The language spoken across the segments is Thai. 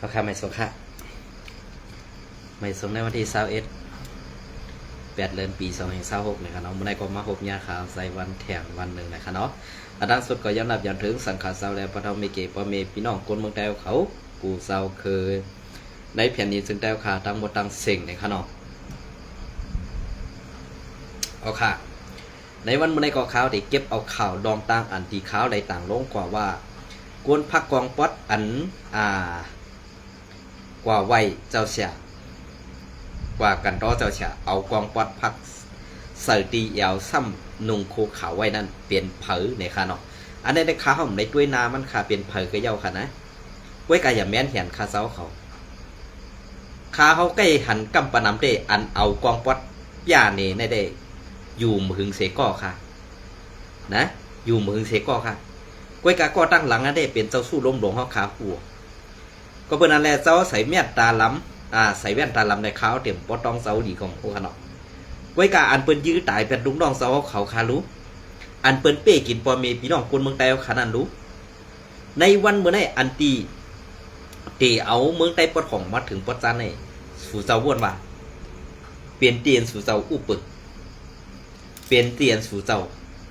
ราคาไม่สงค่ะไม่สงในวันที่21 8 เดือนปี2026นะครับเนาะเมื่อไหร่ก็มาพบยาขาวใส่วันแถงวันหนึ่งนะครับเนาะอาดังสุดก็ย้ำนับย้ำถึงสังขารเศร้าแล้วพระเทามีเกปเมพี่น้องคนเมืองแต้วเขากูเศร้าคือในแผ่นดินซึ่งแต้วขาตั้งหมดตั้งเสิ่งนะครับเนาะเอาค่ะในวันเมื่อไหร่ก็ข่าวที่เก็บเอาข่าวดองต่างอันที่ข่าวใดต่างลงกว่าว่ากวนพักกองป๊อดอันกว่าไว้เจ้าเสียกว่ากันรอเจ้าเสียเอากองป๊อดพักเสตีเอวซ้ำนุงโคขาวไว้นั่นเปลี่ยนเผอในค่ะเนาะอันนี้ในขาผมในด้วยนามันค่ะเปลี่ยนเผอก็เย้าค่ะนะไว้กายอย่าแม่นเห็นขาเสาเขาขาเขาใกล้หันกำปะน้ำเด้อันเอากองป๊อดย่าเนในได้อยู่มือเสก่อค่ะนะอยู่มือเสก่อค่ะไว้กาก็ตั้งหลังนั่นได้เป็นเจ้าสู้ล้มหลวงเขาขาหัวก็เป็นนั่นแหละเจ้าใส่เมียตาล้ำใส่แว่นตาล้ำในขาวเต็มปอตองเสาดีของพวกเขาเนาะไว้กาอันเปิ้นยื้อตายเป็นลุงน้องเสาเขาคารู้อันเปิ้นเป้กินปอเมพี่น้องคนเมืองไต้ขานันรู้ในวันเมื่อไหร่อันตีเอาเมืองไต้ปอดของมาถึงปอดจานในสู่เจ้าวนว่าเปลี่ยนเตียนสู่เจ้าอุปึกเปลี่ยนเตียนสู่เจ้า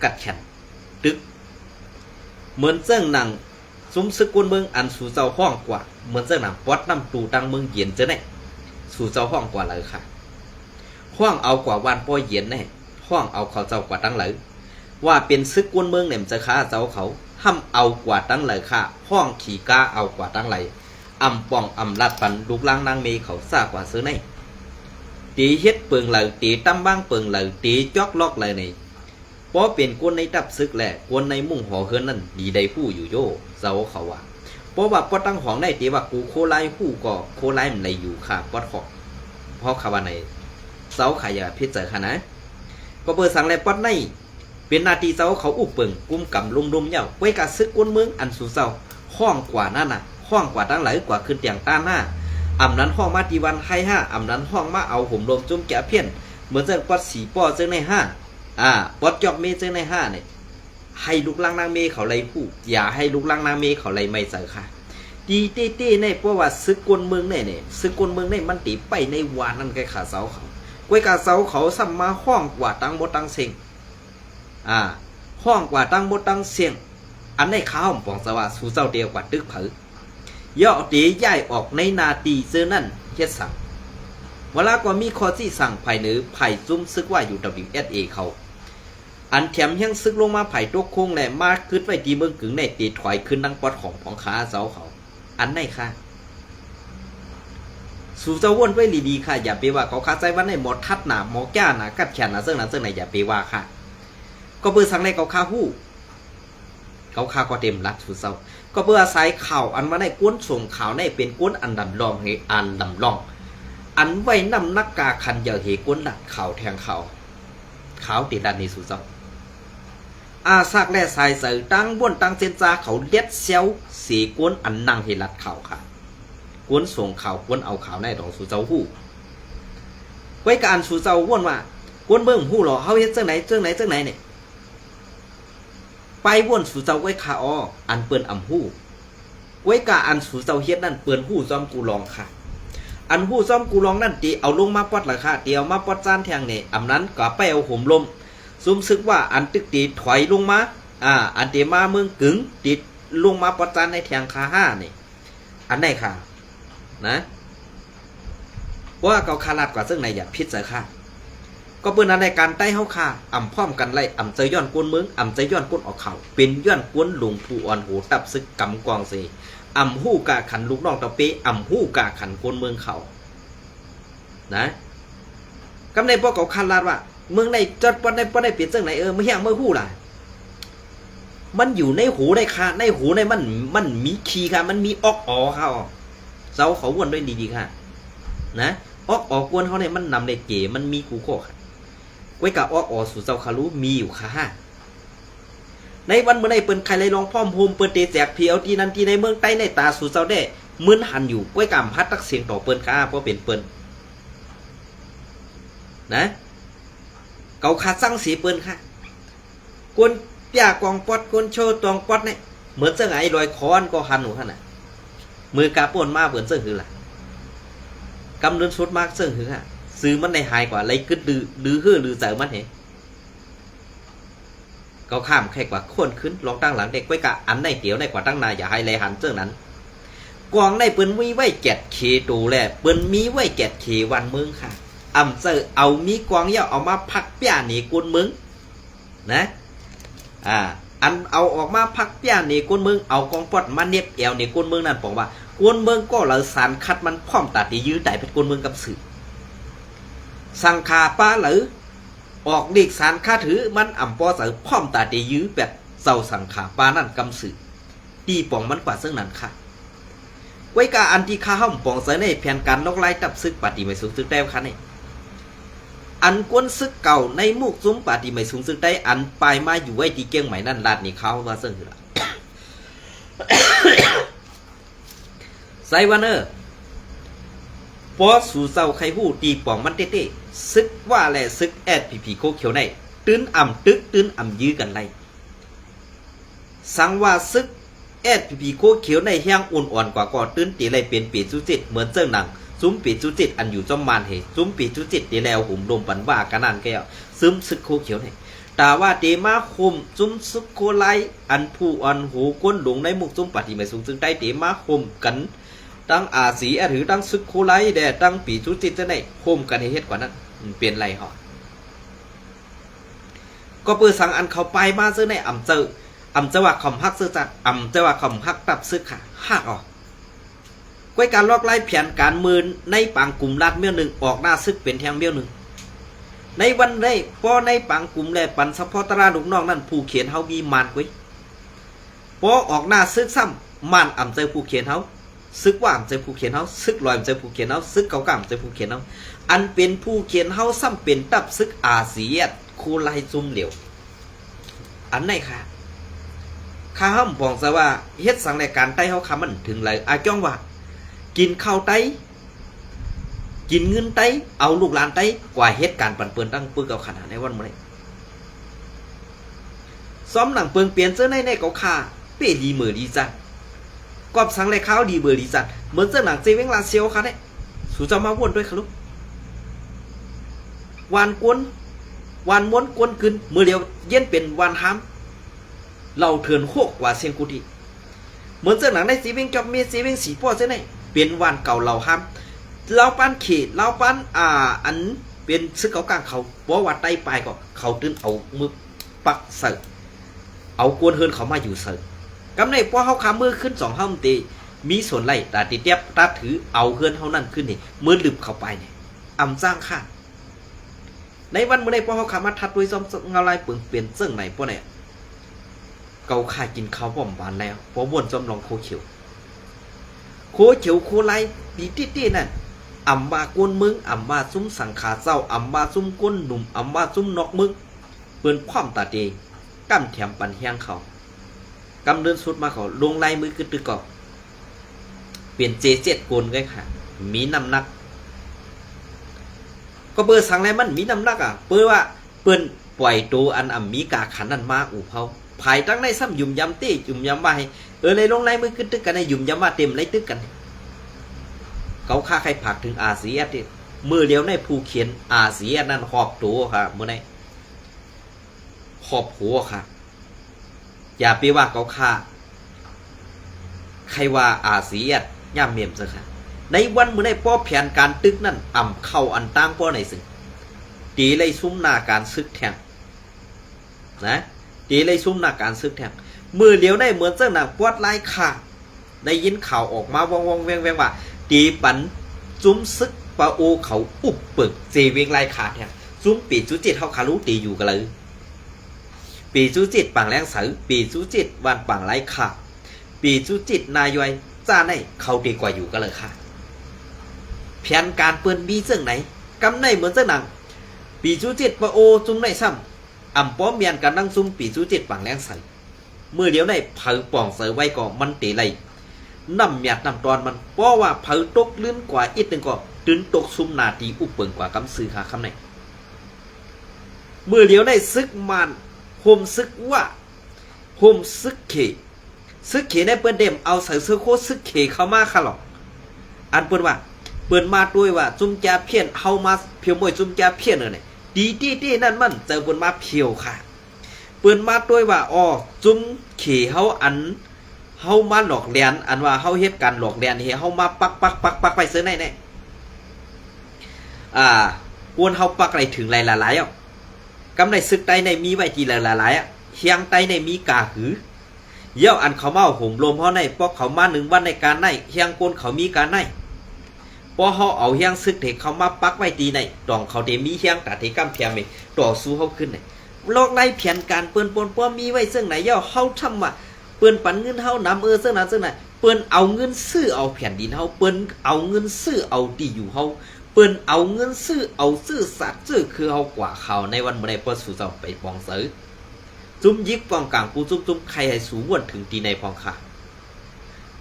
กัดแขนตึกเหมือนเจ้าหนังซุ้มซึกวนเมืองอันสู่เจ้าห้องกว่าเหมือนเจ้าหนังปอดน้ำตูตังเมืองเย็นเจ้าเนี่ยสู่เจ้าห้องกว่าเลยค่ะห้องเอากว่าวันป้อยเย็นเนี่ยห้องเอาเขาเจ้ากว่าตั้งเลยว่าเป็นซึกวนเมืองเนี่ยจะฆ่าเจ้าเขาห้ามเอากว่าตั้งเลยค่ะห้องขี่ก้าเอากว่าตั้งเลยอำปองอำลัดปันลูกล่างนางเมเขาซากว่าซื้อในตีเฮ็ดเปิงเลยตีตั้มบ้างเปิงเลยตีจอกลอกเลยนี่เพราะเป็นคนในตับซึกแหละคนในมุ่งหอเฮือนนั่นดีได้ผู้อยู่โย่เจ้าเขาว่าเพราะว่าปอตั้งหองได้ตีว่ากูโคไลผู้ก็โคไลมันเลยอยู่ค่ะปอดหอกเพราะคำว่าในเจ้าขายาพิจารณาก็เปิดสั่งแล้วปอดในเป็นนาทีเจ้าเขาอุบเปิงกุมกำลุมดุมเย้าไว้กับซึกวนเมืองอันสู่เจ้าห้องกว่านั่นน่ะห้องกว่าตั้งหลายกว่าขึ้นเตียงต้านหน้าอำนั้นห้องมาตีวันให้ห้าอำนั้นห้องมาเอาห่มลมจุ่มแกะเพี้ยนเหมือนเจ้าปอดสีป้อเจ้าในห้าปอดจอบเมเจ้าในห้าเนี่ยให้ลูกล่างนางเมเขาไล่ผู้อย่าให้ลูกล่างนางเมเขาไล่ไม่เจอค่ะตีเต้ๆในเพราะว่าซึกกวนเมืองเนี่ยซึกกวนเมืองเนี่ยมันตีไปในวานนั่นแกขาเสาเขากวยกาเสาเขาซ้ำมาห้องกว่าตั้งหมดตั้งเสียงห้องกว่าตั้งหมดตั้งเสียงอันในข้าวปองสว่าสู่เจ้าเดียวกว่าตึกเผย่อตีย้ายออกในนาตีเสื้อนั่นเฮ็ดสั่งเวลาก็มีข้อที่สั่งภายเหนือไผ่ซุ่มซึกว่าอยู่ WSA เขาอันแถมยังซึกลงมาไผ่ตกโค้งแหละมาขึ้นไว้ตีเมืองกึ่งในตีถอยขึ้นดังปอดของขาเสาเขาอันไหนค่ะสู่เจ้าวนไว้ดีๆค่ะอย่าไปว่าเขาคาใจว่าในหมดทัดหนาหมอแก้หนากัดแขนหนาเสื้อหนาเสื้อไหนอย่าไปว่าค่ะก็เบื่อสั่งในเขาคาหู้เขาคาก็เต็มรัดสู่เจ้าก็เบื่อสายข่าวอันว่าในก้นส่งข่าวในเป็นก้นอันดำลองเฮอันดำลองอันไว้นำนักกาคันอย่าเหก้นหลักข่าวแทงข่าวขาวติดดันในสู่เจ้าซากแร่สายเสือตั้งบ้วนตั้งเซนจาเขาเล็ดเซลสีกวนอันนั่งเฮลัดข่าวค่ะกวนส่งข่าวกวนเอาข่าวในดองสู่เจ้าหู้ไว้การสู่เจ้าว่นว่ากวนเบิ่งหู้หรอเขาเฮ็ดเจ้าไหนเนี่ยไปว่นสู่เจ้าไว้ขาอ้ออันเปิ้นอ่ำหู้ไว้กาอันสู่เจ้าเฮ็ดนั่นเปิ้นหู้ซ้อมกูลองค่ะอันหู้ซ้อมกูลองนั่นตีเอาลงมาปอดละค่ะเดียวมาปอดจานแทงเนี่ยอำนั้นก็ไปเอาห่มลมซุ่มซึกว่าอันตึกตีถอยลงมาอันเตมาเมืองกึ๋งติดลงมาปอดจานในแทงคาห้านี่อันไหนค่ะนะว่าเกาคาลัดกว่าซึ่งในอย่าพิษเสียค่ะก็เปิ้นในการใต้เฮาค่ะอ่ำพร้อมกันไล่อ่ำใจย้อนกวนเมืองอ่ำใจย้อนกวนออกเข่าเป็นย้อนกวนหลวงปู่อ่อนหูตับซึกกำกองเสอ่ำหู้กาขันลูกน้องตะเปอ่ำหู้กาขันกวนเมืองเขานะกำในพวกเขาคาลัดว่าเมืองในจดปนได้เปลี่ยนซึ่งไหนไม่เฮียงเมื่อหู้ล่ะมันอยู่ในหูในคาในหูในมันมีคีค่ะมันมีออกอ๋อค่ะเจ้าเขาวนด้วยดีๆค่ะนะออกวนเขาเนี่ยมันนำในเก๋มันมีกูโคค่ะไว้กับอสู่เจ้าคารู้มีอยู่ค่ะในวันเมื่อในเปิ้นใครเลยลองพ่อมโฮมเปิ้นเตแจกเพียวที่นั่นที่ในเมืองใต้ในตาสู่เจ้าได้มึนหันอยู่ไว้กับพัดตักเสียงต่อเปิ้นค่ะเพราะเป็นเปิ้นนะเกาขาสั่งสีเปิ้นค่ะกวนปียกองปอดกวนโชว์ตองปอดเนี่ยเหมือนจะไงลอยคอนก็หันหนูท่านน่ะ มือกาป่นมาเปิ่นเสิ่งหือล่ะกำเนินสุดมากเสิ่งหือฮะซื้อมันได้หายกว่าไรกึดดื้อฮื้อหรือเจอมันเหเขาข้ามแค่กว่าคนขึ้นลองตั้งหลังเด็กไว้กะอันในเตี๋ยวในกว่าตั้งนายอย่าให้ไรหันเจ้านั้นกองในเปิ้นมีไว้แกดเคตูแหละเปิ้นมีไว้แกดเควันเมืองค่ะอำเจอเอามีกองเยาเอามาพักเปียหนีกุนเมืองนะอันเอาออกมาพักเปียหนีกุนเมืองเอากองปอดมาเน็บแอวหนีกุนเมืองนั่นบอกว่ากุนเมืองก็เลยสารคัดมันพร้อมตัดที่ยื้อแต่เป็นกุนเมืองกับสื่อสังขาป้าหรือออกเด็กสารคาถือมันอ่ำปอเสือพร้อมตาดียื้อแบบเจ้าสังขาปานั่นกำสือตีป่องมันกว่าซึ่งนั้นค่ะไว้กาอันที่ข้าห้อมป่องเสือในแผนการนกไล่ตับซึกปฏิไม่สูงซึกได้ค่ะนี่อันกวนซึกเก่าในมุกซุ้มปฏิไม่สูงซึกได้อันปลายมาอยู่ไว้ที่เกี้ยงใหม่นั่นลาดนี่เขาว่าซึ่งคือละไซวันเนอร์พอสู่เจ้าใครหู้ตีป่องมันเต้ซึกว่าแหละซึกแอดผีโคเขียวในตื้นอ่ำตึกตื้นอ่ำยื้อกันไรสังว่าซึกแอดผีโคเขียวในแห้งอ่อนกว่าก่อตื้นตีไรเป็นปีจุจิตเหมือนเจ้าหนังซุ้มปีจุจิตอันอยู่จอมมานเหซุ้มปีจุจิตตีแล้วหุ่มลมปันว่ากันนั่นแก้วซึมซึกโคเขียวในแต่ว่าเตมาคมซุ้มซึกโคไลอันผู้อันหูก้นหลงในมุกซุ้มปฏิไม่สูงซึ่งได้เตมาคมกันตั้งอาศีหรือตั้งซึกโคไลแด่ตั้งปีจุจิตจะได้โคมกันให้เฮ็ดกว่านั้นเปลี่ยนไรเหรอก็เปิดสั่งอันเขาไปมาซื้อในอ่ำเจอว่าคอมฮักซื้อจัดอ่ำเจอว่าคอมฮักตับซื้อค่ะฮักออกก้วยการลอกไล่เพียนการมืนในปังกลุ่มลาดเมี่ยวหนึ่งออกหน้าซึกเป็นแทงเมี่ยวหนึ่งในวันได้พอในปังกลุ่มแลปันซัพพอร์ตราลูกน้องนั่นผู้เขียนเฮามีมานก้วยพอออกหน้าซึกซ้ำมานอ่ำเจอผู้เขียนเฮาซึกว่าอ่ำเจอผู้เขียนเฮาซึกลอยอ่ำเจอผู้เขียนเฮาซึกเก่าอ่ำเจอผู้เขียนเฮาอันเป็นผู้เขียนเฮาซ้ำเป็นตับซึกอาเซียนโคไลซุ่มเหลวอันไหนค่ะข้าห้ามบอกซะว่าเฮ็ดสังรายการไต้เฮาคำมันถึงเลยอาจ้องว่ากินข้าวไต้กินเงินไต้เอาลูกหลานไต้กว่าเฮ็ดการปั่นเปื้อนตั้งปื้อเก่าขนาดในวันมื้อนี้ซ้อมหนังเปิงเปลี่ยนเสื้อในเก่าค่าเป้ดีมือดีจัดกอบสังรายข้าวดีเบอร์ดีจัดเหมือนเสื้อหนังเซเว่นลาเซียวค่ะเนี่ยสู่จะมาวนด้วยค่ะลูกวานกวนวานม้วนกวนขึ้นมือเดียวเย็นเป็นวานห้ามเราเถื่อนโคกกว่าเซียงกุฏิเหมือนเสื้อหนังในสีเวงจอบเมียสีเวงสีพ่อเส้นไหนเป็นวานเก่าเราห้ามเราปั้นเขตเราปั้นอันเป็นซึกเขากลางเขาบอกว่าไต้ปลายก็เขาตื้นเอามือปักเสิร์เอากวนเฮินเขามาอยู่เสิร์กำในพอเขาขามือขึ้น2 ห้ามตีมีส่วนไรแต่ติเตียบตาถือเอาเฮินเขานั่นขึ้นนี่มือลืบเข้าไปเนี่ยอ่ำจ้างข้าในวันเมื่อใดพอเขาขามาทัดด้วยซ้อมเงาลายเปลืองเปลี่ยนเสื่องไหนพวกเนี่ยเกาข่ากินข้าวบ่อมบานแล้วพอวนจอมลองโคเขียวโคไลปีตี้นั่นอ่ำบากวนมึงอ่ำบาซุ้มสังขาเจ้าอ่ำบาซุ้มก้นหนุ่มอ่ำบาซุ้มนอกมึงเปิ้นคว่ำตาเดกำแถมปันแห้งเขากำเดินสุดมาเขาลงไล่มือขึ้นตึกกอบเปลี่ยนเจ็ดโกนไงค่ะมีน้ำหนักก็เปิดสั่งอะไรมันมีน้ำหนักเปิดว่าเปิ้นปล่อยตัวอันมีกาขันนั่นมาอู่เผาภายตั้งในซ้ำยุ่มยำตียุ่มยำมาให้ในลงไล่มือขึ้นตึกกันในยุ่มยำมาเต็มไล่ตึกกันเขาฆ่าใครผักถึงอาเซียนมือเดียวในผู้เขียนอาเซียนนั่นขอบตัวค่ะเมื่อไหร่ขอบหัวค่ะอย่าไปว่าเขาฆ่าใครว่าอาเซียนย่ำเมียมซะค่ะในวันเมื่อไหร่ป้อแผนการตึกนั่นอ่ำเข้าอันตั้งป้อไหนสิตีเลยซุ้มหน้าการซึกแทงนะตีเลยซุ้มหน้าการซึกแทงมือเดียวได้เหมือนเจ้าหนังปวดไล่ขาได้ยินข่าวออกมาวงแวงว่าตีปันจุ้มซึกปะโอเขาอุบเปิกเจเวงไล่ขาแทงจุ้มปีจุจิตเขาคารุตีอยู่กันเลยปีจุจิตปังแรงเสือปีจุจิตวันปังไล่ขาปีจุจิตนายอยจ้าในเขาดีกว่าอยู่กันเลยค่ะแผนการเปิ้นมีเรื่องไหนกำในเหมือนเจ้าหนังปีจุจิตปะโอจุ้มในซ้ำอ่ำป้อมเมียนกันนั่งซุ่มปีจุจิตปังแรงเสือเมื่อเดียวในเผาป่องเสือไว้ก่อมันตีไรน้ำหยาดน้ำตอนมันเพราะว่าเผาตกลื่นกว่าอีกหนึ่งก็ตื่นตกซุ่มนาทีอุปเปิงกว่ากำซื้อค่ะคำไหนเมื่อเดียวในซึกมันโฮมซึกว่าโฮมซึกเข ซึกเขในเปิ้นเดมเอาใส่เสื้อโคซึกเขเข้ามาค่ะหรอกอันเปิ้นว่าเปิ้นมาด้วยว่าจุ่มแจเพี้ยนเฮามาเพียวมวยจุ่มแจเพี้ยนเนี่ยดีที่นั่นมันเจอเปิ้นมาเพียวค่ะเปิ้นมาด้วยว่าอ๋อจุ่มเขเฮาอันเฮามาหลอกเลียนอันว่าเฮาเฮ็ดการหลอกเลียนเฮามาปักไปซื้อไหนกวนเฮาปักอะไรถึงหลายๆกำในซึกใต้ในมีไว้ที่หลายๆเฮียงใต้ในมีกาหือเยี่ยวอันเขาเมาห่มลมเฮาในปอกเขามา1วันในการในเฮียงกวนเขามีการในพอเฮาเอาเฮียงซึกเถเขามาปักไว้ตีในดองเขาเดมีเฮียงตาเถกำเพียมต่อสู้เฮาขึ้นในลอกไล่แผนการเปิ้นปนป้อมีไว้ซึ่งไหนเยี่ยวเฮาทำว่าเปิ้นปันเงินเฮานำซึ่งนั้นเปิ้นเอาเงินซื้อเอาแผ่นดินเฮาเปิ้นเอาเงินซื้อเอาที่อยู่เฮาเปิ้นเอาเงินซื้อเอาซื้อสัตว์ซื้อคือเฮากว่าเขาในวันมื้อใดเปิ้นสู่เจ้าไปปองเสือจุ้มยิกปองกลางกูจุ้มใครให้สูวนถึงตีในพองค่ะ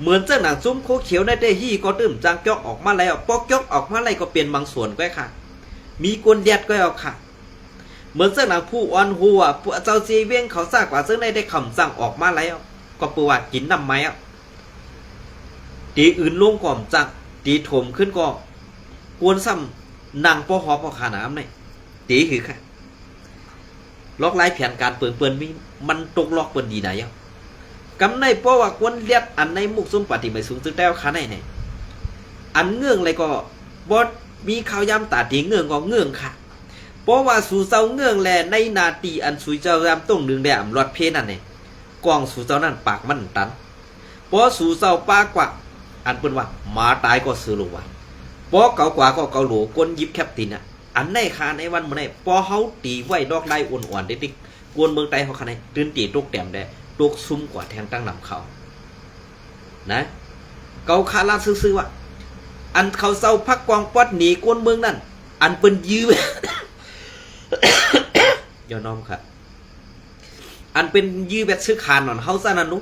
เหมือนเจ้าหนังจุ้มโคเขียวในได้ฮี่ก็ตื้มจางจอกออกมาแล้วปอกจอกออกมาอะไรก็เปลี่ยนบางส่วนก็ค่ะมีกวนแดดก็เอาค่ะเหมือนเจ้าหนังผู้อ่อนหัวผู้เจ้าจีเวียงเขาซากกว่าซึ่งได้คำสั่งออกมาแล้วก็ปว่ากินน้ำไม้ตีอื่นลงก่อมจักตีถมขึ้นก็กวนซ้ำนางป้อหอพอขาน้ำในตีคือค่ะล็อกไล่แผนการเปินมีมันตกล็อกเปินดีไหนกำในเพราะว่ากวนเลียดอันในมุกซุ่มปฏิไม่สูงตึกแต้วขาในเนี่ยอันเงื่องอะไรก็บอสมีข่าวยำตาตีเงื่องก็เงื่องค่ะเพราะว่าสู่เจ้าเงื่องแลในนาตีอันสู่เจ้ายำต้องดึงแดมรอดเพนั่นเนี่ยกองสู่เจ้านั่นปากมันตันเพราะสู่เจ้าปากกว่าอันเป็นว่ามาตายก็ซื้อหลวงเพราะเก่ากว่าก็เก่าหลวงกวนยิบแคปตินอันในคาในวันเมื่อไหร่พอเขาตีไว้ดอกได้อ่อนๆติ๊กกวนเมืองไต้เขาคันไหนตื่นตีตกแต้มได้ตกซุ่มกว่าแทงตั้งนำเขานะเกาคาลาซื้อว่าอันเขาเศร้าพักกองปอดหนีกวนเมืองนั่นอันเป็นยื้อย่าน้อมค่ะอันเป็นยื้อแบบซื้อขานหนอนเฮาซะนั่นนุ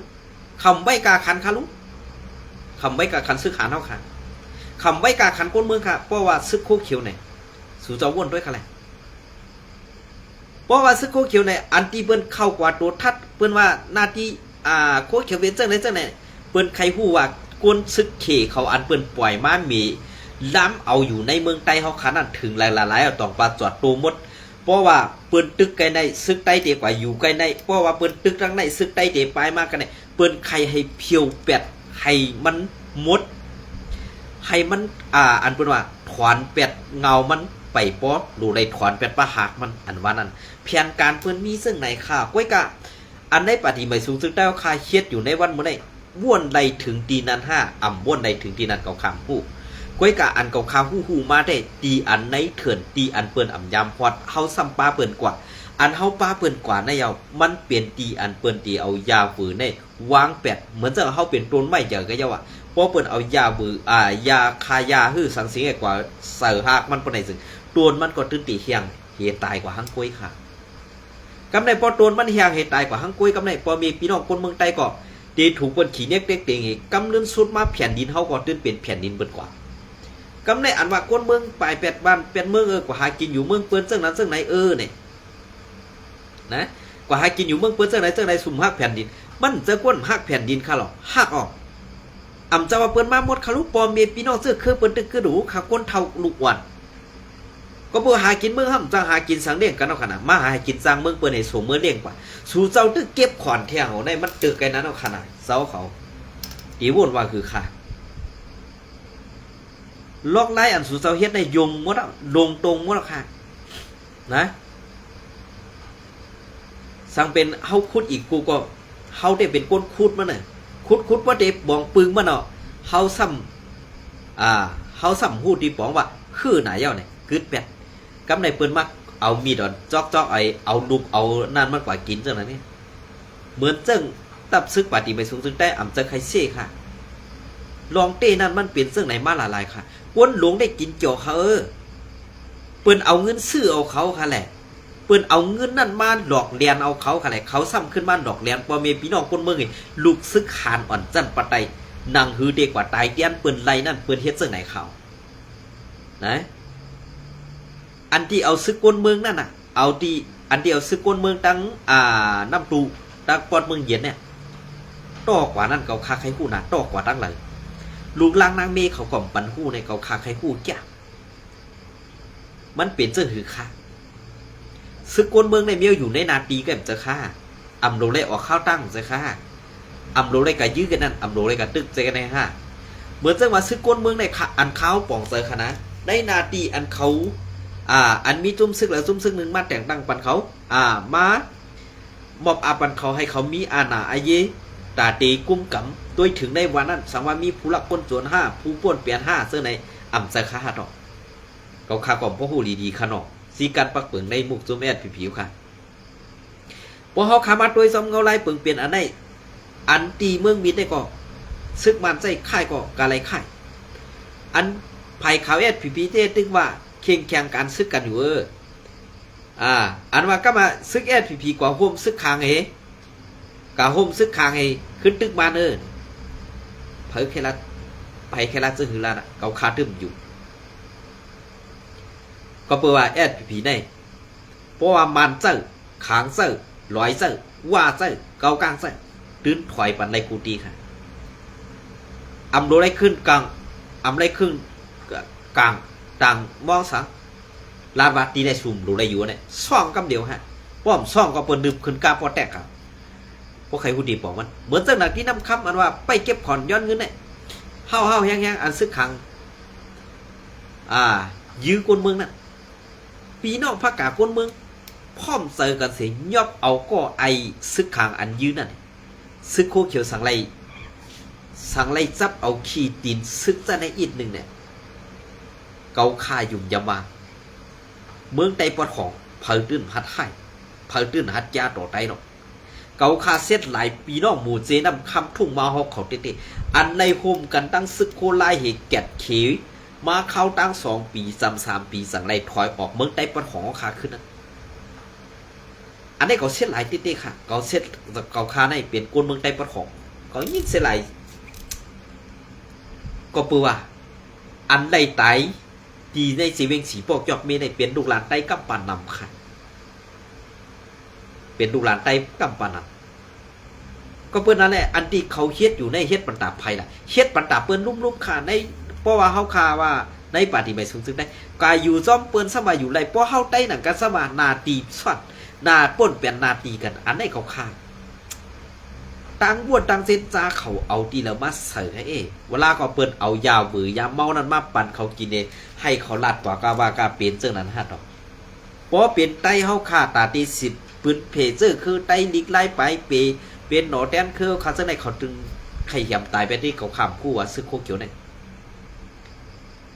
คำไว้กาขันคาลุคำไว้กาขันซื้อขานเฮาค่ะคำไว้กาขันกวนเมืองค่ะเพราะว่าซึกโคเขียวเนี่ยสู่เจ้าว่นด้วยค่ะแหละเพราะว่าซึกโคเขียวในอันที่เปิ้นเข้ากว่าตัวทัดเปิ้นว่าหน้าที่โคเขียวเวนเจ้าไหนเปิ้นใครฮู้ว่ากวนซึกเขเขาอันเปิ้นปล่อยมามีล้ำเอาอยู่ในเมืองใต้เฮาขนาดถึงหลายๆต้องปลาจอดโตหมดเพราะว่าเปิ้นตึกไกลในซึกใต้เตกว่าอยู่ไกลในเพราะว่าเปิ้นตึกทางในซึกใต้เตปลายมากันในเปิ้นใครให้เพียวเป็ดให้มันหมดให้มันอันเปิ้นว่าถอนเป็ดเงามันไปปอดดูได้ถอนเป็ดปะหักมันอันว่านั้นแผนการเปิ้นมีซึ่งไหนค่ะก้อยกะอันได้ปฏิไม่สูงซึ่งได้ค่าเฮ็ดอยู่ในวันมื้อใดว่วนใดถึงตีนั้น5ว่วนใดถึงตีนั้นเก่าคำผู้ก้อยกะอันเก่าคำฮู้มาได้ตีอันในเถื่อนตีอันเปิ้นยำพอดเฮาซ้ำป้าเปิ้นกว่าอันเฮาป้าเปิ้นกว่าในยาวมันเปลี่ยนตีอันเปิ้นตีเอายาฝืนในวางเป็ดเหมือนจะเฮาเป็นต้นไม้เจอก็ยาวพอเปิ้นเอายาบือยาคายาฮื้อสังสิงกว่าเสือหากมันปานใดซึ่งตัวมันก็ตื่นตีเฮียงเหตุตายกว่าหังกุ้ยค่ะกำในพอตัวมันเฮียงเหตุตายกว่าหังกุ้ยกำในพอมีพี่น้องคนเมืองใต้ก็ตีถูกเปิ้นขี้เน็กเด็กเต็งอีกกำเลื่อนสุดมาแผ่นดินเฮาก็ตื่นเป็นแผ่นดินเปิ้นกว่ากำในอันว่าคนเมืองปลาย8บ้านเป็นเมืองกว่าหากินอยู่เมืองเปิ้นซึ่งนั้นซึ่งไหนเนี่ยนะกว่าหากินอยู่เมืองเปิ้นซึ่งไหนสุ่มฮักแผ่นดินมันจะก้นฮักแผ่นดินค่ะหรอฮักออกอำจะว่าเปิ้นมาหมดคารุปอมเมียพี่น้องเสื้อคือเปิ้นตึกคือดูขาก้นเท่าลูกอ่อนก็บ่หากินเมืองห้ำจังหากินสังเลี้ยงกันเอาขนาดมาหากินจังเมืองเปิ้นให้สมเมืองเลี้ยงกว่าสู่เจ้าตึกเก็บขอนแท้เฮาได้มันตึกไกนั้นเอาขนาดเซาเขาอีวนว่าคือค่ะลอกไล่อันสู่เจ้าเฮ็ดได้ยงหมดลงตรงหมดค่ะนะสังเป็นเฮาขุดอีกกูก็เฮาได้เป็นก้นขุดมันน่ะขุดว่าเด็บบองปึงมันเนาะเฮาซ้ำฮู้ที่ปองว่าคือหนาเย้าเนี่ยกึดแปดกำในเปิ้นมักเอามีดอนจอกไอเอาดุบเอานั่นมากกว่ากินจังนั้นนี่เหมือนจังตับซึกปฏิไม่สูงซึ่งได้อ่ำจะใครเซ่ค่ะลองเต้นั่นมันเปลี่ยนซึ่งไหนมาหลายค่ะกวนหลวงได้กินเกี่ยวเขาเปิ้นเอาเงินซื้อเอาเขาค่ะแหละเปิ้นเอาเงินนั่นมาหลอกเลียนเอาเขาค่ะแหละเขาซ้ำขึ้นมาหลอกเลียนพอมีพี่น้องคนเมืองนี่ลูกซึกขานอ่อนจันปะไตนางฮือเด็กกว่าตายเตี้ยนเปิ้นไรนั่นเปิ้นเฮ็ดซึ่งไหนเขานะอันที่เอาซึกกวนเมืองนั่นน่ะเอาที่อันที่เอาซึกกวนเมืองตั้งน้ำตูตั้งปอดเมืองเย็นเนี่ย ต่อกว่านั้นเกาคาใครคู่หนาต่อกว่าตั้งเลยลูกลางนางเมเขาก่อมปันหู้ในเกาคาใครคู่แก่มันเปลี่ยนเสื้อหือค่ะซึกกวนเมืองในเมียวอยู่ในนาตีก็จะฆ่าอำโลเลยออกข้าวตั้งจะฆ่าอำโลเลยกะยื้อกันนั่นอำโลเลยกะตึกใจกันในห้าเหมือนจังว่าซึกกวนเมืองในอันเขาป่องเจอคณะในนาตีอันเขาอันมีจุ่มซึกแล้วจุ่มซึกหนึ่งมาแต่งตั้งปันเขามาบอบอาปันเขาให้เขามีอาณาอาเยตาตีกุ้มกำโดยถึงในวันนั้นสังว่ามีผู้ลักคนจวน5ผู้ป้วนเปลี่ยน5เสื้อในอ่ำใจฆ่าดอกเขาฆ่าก่อมพ่อหูดีๆขนอกสีการปักเปิงในมุกจุ่มแอดผิวๆค่ะพอเขาขามาโดยซ้ำเงาไล่เปิงเปลี่ยนอันในอันตีเมืองมิดได้ก็ซึกมันใจค่ายก็กาไรค่ายอันไผ่ขาวแอดผีเต้ตึงว่าเคียงแข่งการซึกกันอยู่อันว่าก็มาซึกแอดผีกว่าโฮมซึกคางเฮกะโฮมซึกคางเฮขึ้นตึกมาเนิ่นเผยแค่ละไผ่แค่ละซึกหือละนะเขาคาตึมอยู่ก็เปิดว่าแอดผีในเพราะว่ามันเจ้าขางเจ้าลอยเจ้าว่าเจ้าเกากลางเจ้าตื้นถอยปันในกูตีค่ะอำโลได้ขึ้นกลางอำได้ขึ้นกลางต่างมองสังลาบาตีในสุ่มรู้ได้อยู่เนี่ยซ่องกำเดียวฮะป้อมซ่องก็เปิดดึบขึ้นกาพอแตกครับพวกใครกูดีบอกมันเหมือนจังหนักที่น้ำคำอันว่าไปเก็บผ่อนย้อนเงินเนี่ยเฮาแห้งอันซึกขังยื้อกวนเมืองนั่นปีนอกภาคกากวนเมืองพร้อมเจอกันเสียยอบเอาก็ไอซึกขังอันยื้อนั่นซึกโคเขียวสังไลจับเอาขี้ตีนซึกจะในอีกหนึ่งเนี่ยเกาคายุ่มยามาเมืองไตปอดของเผาตื้นฮัดไห้เผาตื้นฮัดยาต่อไตเนาะเกาคาเซตหลายปีน้องหมู่เจนำคำทุ่งมาฮอกเขาเตะอันในโฮมกันตั้งซึกโคลายเหตุแกดเขยมาเข้าตั้ง2 ปี3 ปีสั่งไรถอยออกเมืองไตปอดของขาขึ้นนั้นอันนี้เขาเซตหลายเตะค่ะเขาเซตเกาคาในเปลี่ยนกวนเมืองไตปอดของเขายิ่งเซตหลายก็ปือว่าอันใดไตดีในสีเวงสีปอกจอกเมียในเปลี่ยนลูกหลานไตกัมปานำค่ะเป็นลูกหลานไตกัมปานันก็เปิ้นนั่นแหละอันที่เขาเฮ็ดอยู่ในเฮ็ดปันตาภัยล่ะเฮ็ดปันตาเปิ้นลุ่มๆค่ะในเพราะว่าเฮาคาว่าในปฏิบัติซึ่งได้กายอยู่ซ่อมเปิ้นสมาอยู่ไรเพราะเฮาไตหนังกันสมานาตีสัตว์นาป่นเปลี่ยนนาตีกันอันไหนเขาคาตังบวดตังเส้นจ้าเขาเอาตีแล้วมาเสิร์ฟให้เวลาก็เปิ้นเอายาวบือยาเมานั้นมาปั่นเขากินเองให้เขาลัดกว่ากาวากาเป็นเจ้านั้น5ดอกเพราะเป็นไตเฮาคาตาตี10ปืนเพเจอร์คือไตลิกไล่ไปเปเป็นหนอแดนคือเขาจะในเขาจึงไข่เหี่ยมตายไปที่เขาขามคู่ว่าซึกโคเขียวเนี่ย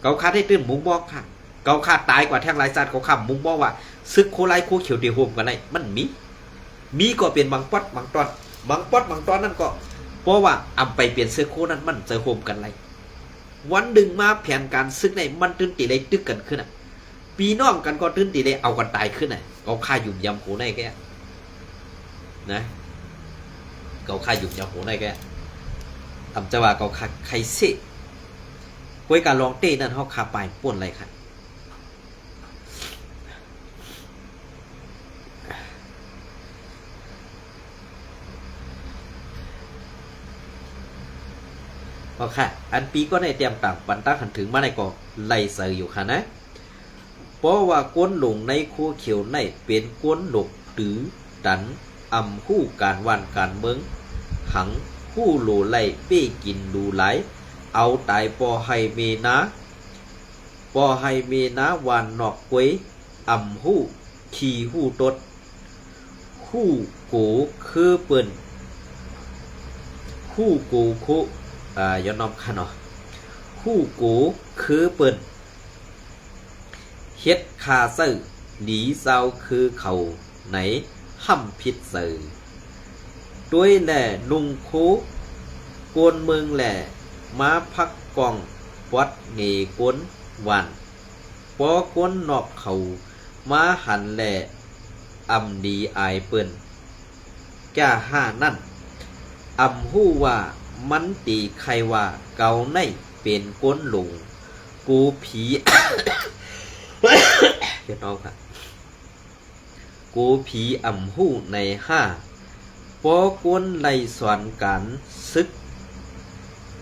เขาคาได้ตื่นมุงบอกค่ะเขาคาตายกว่าแท่งลายซาดเขาขามมุงบอกว่าซึกโคไลโคเขียวเดียวโฮมกันไหนมันมีก็เป็นบางป๊อดบางตอนนั่นก็เพราะว่าอำไปเปลี่ยนซึกโคนั้นมันจะโฮมกันไรวันดึงมาแผนการซึกในมันตื่นตีเลยตึกกันขึ้นปีน้องกันก็ตื่นตีเลยเอากันตายขึ้นเขาฆ่าหยุ่มยำโหในแกนะเขาฆ่าหยุ่มยำโหในแกทำจะว่าเขาฆ่าใครเสิกวยการลองเต้นั่นเขาฆ่าไปป่วนอะไรค่ะก็ค่ะอันปีก็ในเตรียมต่างปันตั้งหันถึงมาในก็ไล่เสืออยู่ค่ะนะเพราะว่ากวนหลงในคู่เขียวในเป็นกวนหลกหรือดันอำคู่การวันการเมืองหังคู่โหลไล่เป้กินดูไหลเอาตายปอไฮเมนะวันนอกกวยอำคู่ขี่คู่ตดคู่โกคือเปิ่นคู่โกโคย้อนน้อมค่ะเนาะคู่โกคือเปิ่นเฮ็ดคาเซอร์หนีเศร้าคือเขาไหนห้ำพิษเสือด้วยแหล่นุงโคกวนเมืองแหล่มาพักกองวัดเงกวนวันปอกวนนอกเขามาหันแหล่อำดีอายเปิ้นแก่ห้านั่นอำหู้ว่ามันตีใครว่าเกาในเป็นกวนหลงกูผี เดี๋ยวน้องค่ะกูผีอำหู้ใน5ป ปอกวนไล่สอนการศึก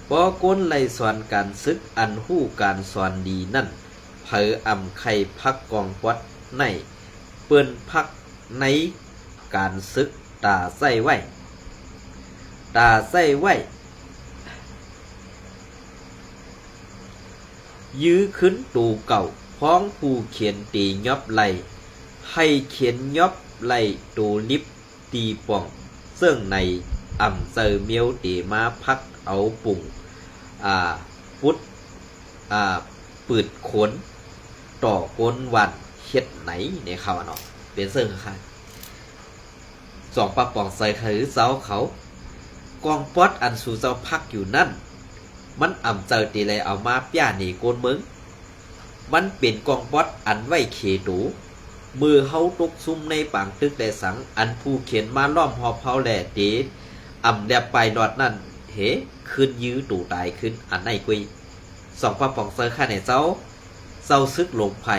ปอกวนไล่สอนการศึกอันหู้การสอนดีนั่นเผออ่ำไข่พักกองวัดในเปิ้นพักในการศึกตาใส่ไว้ยื้อขึ้นตูเก่าพ้องผู้เขียนตียอบไหลให้เขียนยอบไหลตูลิบตีป่องซึ่งในอ่ำเซอเมียวตีมาพักเอาปุ่งพุทธปืดขนต่อก้นวันเฮ็ดไหนในเขาเนาะเป็นซึ่งค่ะสองปะป่องใส่คือเจ้าเขากองป๊อดอันสู่เจ้าพักอยู่นั่นมันอ่ำเจอตีเลยเอามาป้าหนีโกนมึงมันเป็นกองป๊อดอันไว้เขตูมือเฮาตกซุ่มในปางตึกแต่สังอันผู้เขียนมาล้อมหอบเฮาแหล่เดอ่ำแดบไปนอดนั่นเฮขึ้นยื้อตู่ตายขึ้นอันไหนกุยสองปะป่องเซอร์ข้าเนี่ยเจ้าซึกลมไผ่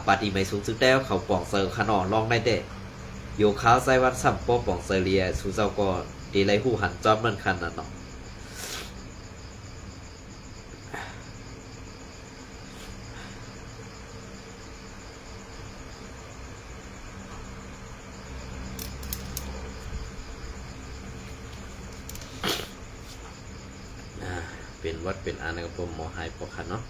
ปาฏิไม่สูงซึกแล้วเขาป่องเซอร์ขนอลองได้แต่โยข้าวไส้วัดสัมปอป่องเซอร์เลียสูเจ้าก็ตีไรหูหันจอมนั่นคันน่ะเนาะเป็นวัดเป็นอันนะครับผมหมอหายปอคันเนาะ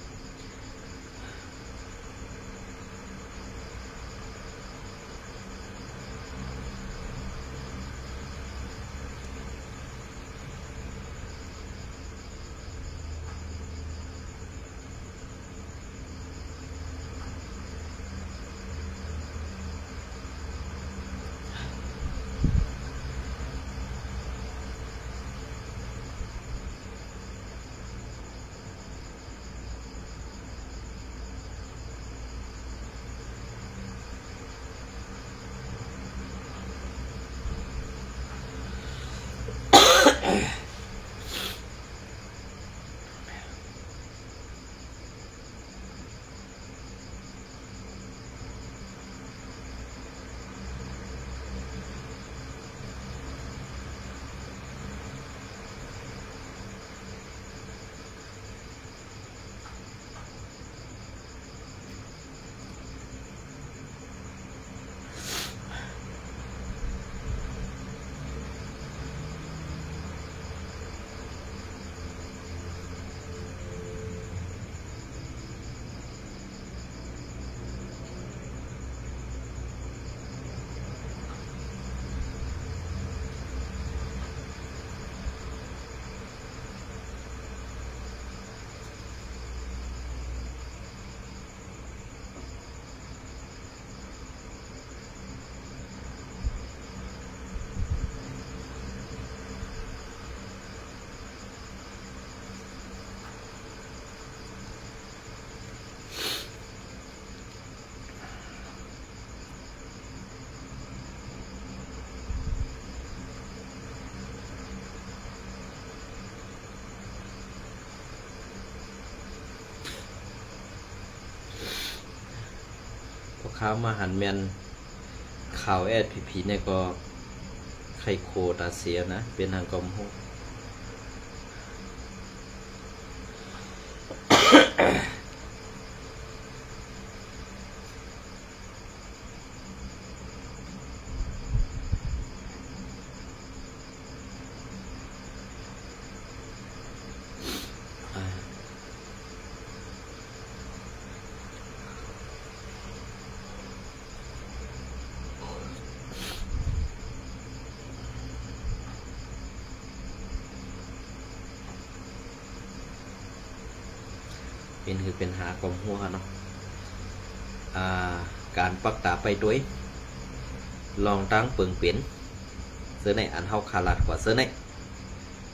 ข้าวมาหันแมนข่าวแอดผีเนี่ยก็ไข่โคตาเสียนะเป็นทางกรมหกเป็นหากลมหัวเนาะการปักตาไปด้วยลองตั้งเปิงเปลี่ยนเสื้อในอันเฮาขาลัดกว่าเสื้อใน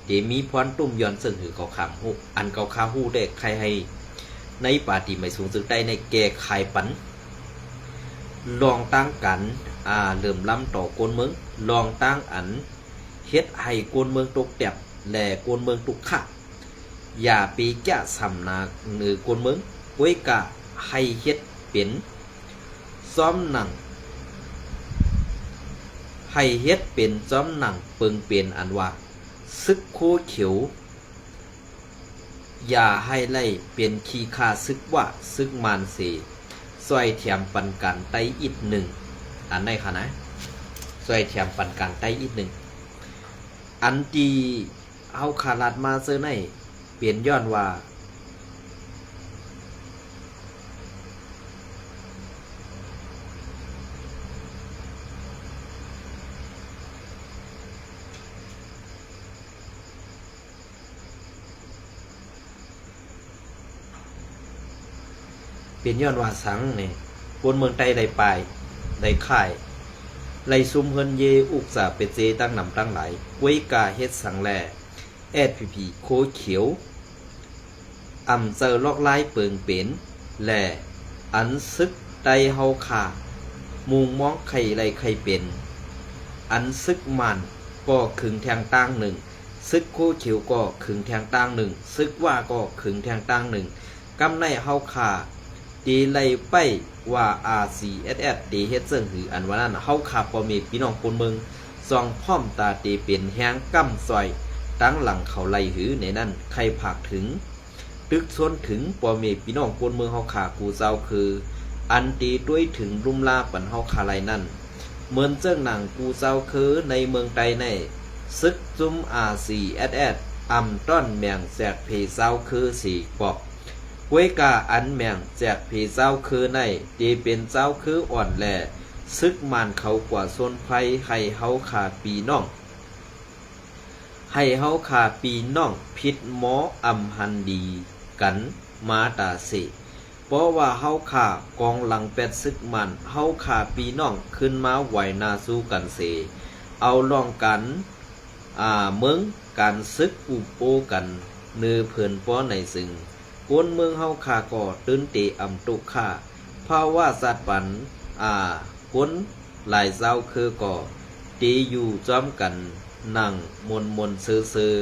เดมีพรตุ้มย้อนซึ่งหือเขาขามหูอันเขาข้าหูได้ใครให้ในปาฏิไม่สูงสึกได้ในแก่ไข่ปันลองตั้งกันเริ่มล้ำต่อโกนเมืองลองตั้งอันเฮ็ดให้โกนเมืองตกแตบแหล่โกนเมืองตุกขะอย่าปีแก่สำนาหรือกวนเมืองไว้กะให้เฮ็ดเป็นซ้อมหนังใ ให้เฮ็ดเป็นจอมหนังเปิงเป็นอันว่าซึกโคเขียวอย่าให้ไล่เป็นขี้คาซึกว่าซึกมานเสซอยแถมปันกันไตอีกหนึ่งอันไหนคะนะซอยแถมปันกันไตอีกหนึ่งอันที่เอาขาลัดมาเสื้อในเปลี่ยนย้อนว่าเป็นย้อนว่าสังเนี่ยคนเมืองใต้ได้ปลายได้ค่ายไล่ซุมเฮินเยอุกษาเปเจตั้งนำตั้งหลายไว้กาเฮ็ดสังแลแอดพีโคเขียวอำเจอลอกไล่เปิงเป็นแลอันซึกไตเฮาขามุงมองไข่ไรไข่เป็นอันซึกมันก็ขึงแทงตั้งหนึ่งซึกโคเขียวก็ขึงแทงตั้งหนึ่งซึกว่าก็ขึงแทงตั้งหนึ่งกำในเฮาขาดีไลไปว่า RCSS ดีเฮ็ดเซิงหืออันว่านั้นเฮาขาบ่มีพี่น้องคนเมืองซองพร้อมตาตีเป็นแฮงกำซอยตั้งหลังเขาไล่หือในนั้นใครผากถึงตึกซนถึงบ่มีพี่น้องคนเมืองเฮาขากูเจ้าคืออันตีด้วยถึงรุมลาปันเฮาขาไล่นั่นเหมือนเจ้งหนังกูเจ้าคือในเมืองไทยในซึกจุ้ม RCSS อำต้อนแมงแสกเพเจ้าคือสี่ปอกกวยกาอันแมงแจกผีเจ้าคือในดีเป็นเจ้าคืออ่อนแหล่ซึกมันเขากว่าโซนไพให้เฮาขาปีน้องให้เฮาขาปีน้องพิษหมออำหันดีกันมาตาสิเพราะว่าเฮาขากองหลังแปดซึกมันเฮาขาปีน้องขึ้นมาไหวนาสู้กันเสเอาลองกันเมืองการซึกอุโปกันเนื้อเพิ่นป้อในซึ่งคนเมืองเฮาคาก่อตื้นเตอำตุค่าภาวะสัตว์ปันคนหลายเจ้าคือก่อตีอยู่จอมกันนั่งมนซื่อ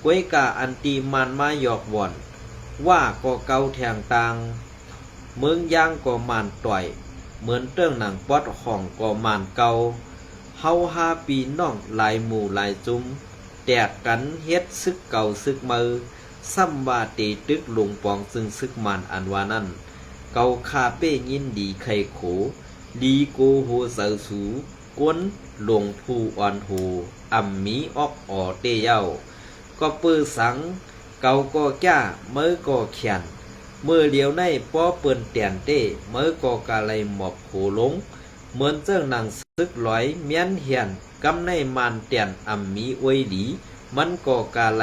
กวยกาอันตีมันมาหยอกว่อนว่าก็เกาแทงตางเมืองย่างก็มานต่อยเหมือนเตื้องหนังปอดของก็มานเกาเฮา5 ปีน้องหลายหมู่หลายจุ้มแตกกันเฮ็ดซึกเก่าซึกมือซ้ำว่าตีตึกลงปองซึ่งซึกมันอันว่านั้นเกาคาเป้ยินดีไข่โขดีโกโหเสาสูกวนหลงผู้อ่อนโหอ่ำมีออกอ่อเตเย้าก็ปื้อสังเกาก็แก้เมื่อก็เขียนเมื่อเลียวในป้อเปิ้นเตียนเต้เมื่อก็กาไลหมอบโขลงเหมือนเจ้าหนังซึกลอยเมียนเหียนกำในมันเตียนอ่ำมีอวยดีมันก็กาไ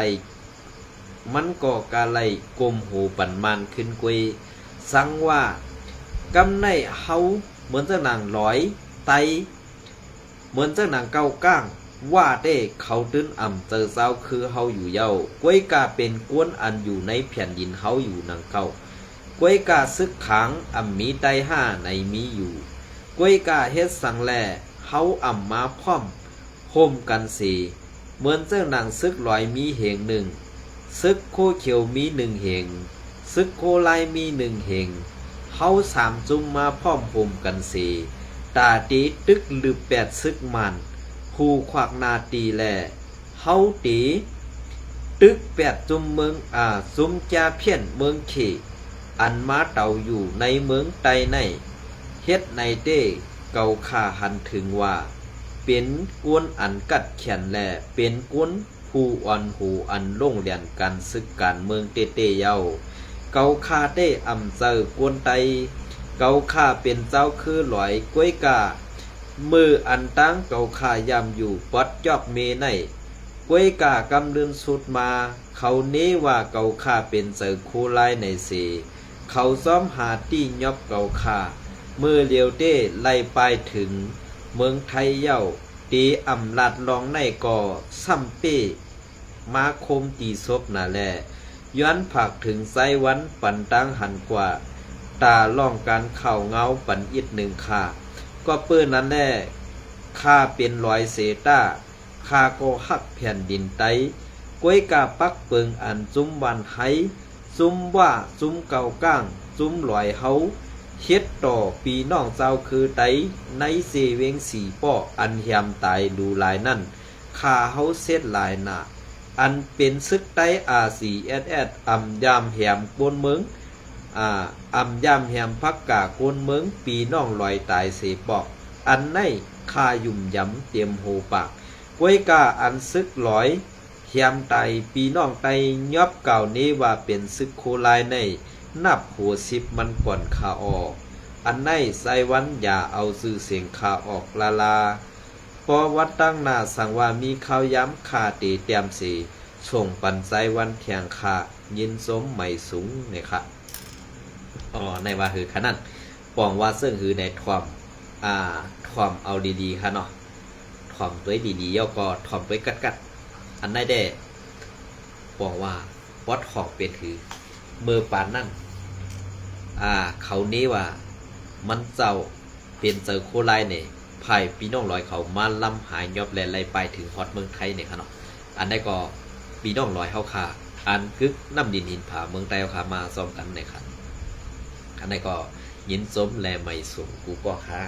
ลกลมหูปันมันขึ้นกุยสังว่ากำในเฮาเหมือนเจ้าหนังลอยไตเหมือนเจ้าหนังเก้าก้างว่าได้เขาตื้นอ่ำเจอเจ้าคือเฮาอยู่เย้ากวยกาเป็นกวนอันอยู่ในแผ่นดินเฮาอยู่นังเก้ากวยกาซึกขังอ่ำมีไต5ในมีอยู่กวยกาเฮ็ดสังแลเฮาอ่ำมาพร้อมโฮมกันสีเหมือนเจ้าหนังซึกลอยมีเหงหนึ่งซึกโคเขียวมี1 เหงซึกโคไลมี1 เหงเฮา3 จุ่มมาพร้อมโฮมกันสีตาตีตึกหรือ8 ซึกมันผู้ขวักนาตีแลเฮาตีตึก8 จุ่มเมืองซุมจาเพี้ยนเมืองเขอันมาเต่าอยู่ในเมืองไตในเฮ็ดในเต้เกาคาหันถึงว่าเป็นกวนอันกัดแขนแลเป็นกวนผู้อ่อนหูอันลงเรียนการศึกการเมืองเตเย้าเกาคาเต้อำเจอกวนไตเกาคาเป็นเจ้าคือหลอยกวยกามืออันตั้งเกาคายำอยู่ปัดจอกเมในกวยกากำเลือนสุดมาเขาเน้ว่าเกาคาเป็นเจอคูไลในเสเขาซ้อมหาตี้ยอบเกาคามือเลียวเต้ไล่ไปถึงเมืองไทยเย้าตีอำลาดลองในก่อซ้ำเป้มาคมตีศพน่ะแลย้อนผักถึงไซวันปันตั้งหันกว่าตาล่องการเข่าเงาปันอิด1 ค่าก็เปิ้นนั้นแน่ค่าเป็นรอยเสต้าค่าก็หักแผ่นดินไตกวยกาปักเปิงอันจุ้มวันไห้จุ้มว่าจุ้มเก่าก้างจุ้มลอยเฮา เฮ็ดต่อปีน้องเจ้าคือไตในเสเวงสีป้ออันแฮมตายดูหลายนั่นข้าเฮาเซ็ดหลายหน้าอันเป็นซึกไต้อาซีเอสเอสอำยามแหมกวนเมืองอำยามแหมพักกากวนเมืองปีน้องลอยตายเสปอกอันในคายุ่มย้ำเตรียมโหปากกวยกาอันซึกลอยแหมไตปีน้องไตยอบเก่านี้ว่าเป็นซึกโคลายในนับหัวสิบมันก่อนขาออกอันในไซวันอย่าเอาสื่อเสียงขาออกลาลาพอวัดตั้งหน้าสั่งว่ามีข้าวย้ำคาเตเตียมสีส่งปันไซวันแข่งขายินสมใหม่สูงเนี่ยค่ะในว่าคือขนาดปองว่าซึ่งคือในทอมเอาดีๆค่ะเนาะทอมตัวดีๆย่อก็ทอมตัวกัดอันได้ได้ปองว่าวัดของเป็นคือเมื่อปานนั่นเขานี้ว่ามันเจ้าเป็นเจอโคไลเนี่ยภายปีน้องลอยเขามาล่ำหายยอบแลนไล่ไปถึงฮอตเมืองไทยเนี่ยค่ะเนาะอันได้ก็ปีน้องลอยเฮาค่ะอันคึกน้ำดินหินผาเมืองไทยเฮาค่ะมาซ้อมกันเนี่ยค่ะอันได้ก็ยินสมแลไม่สูงกูก็ค่ะ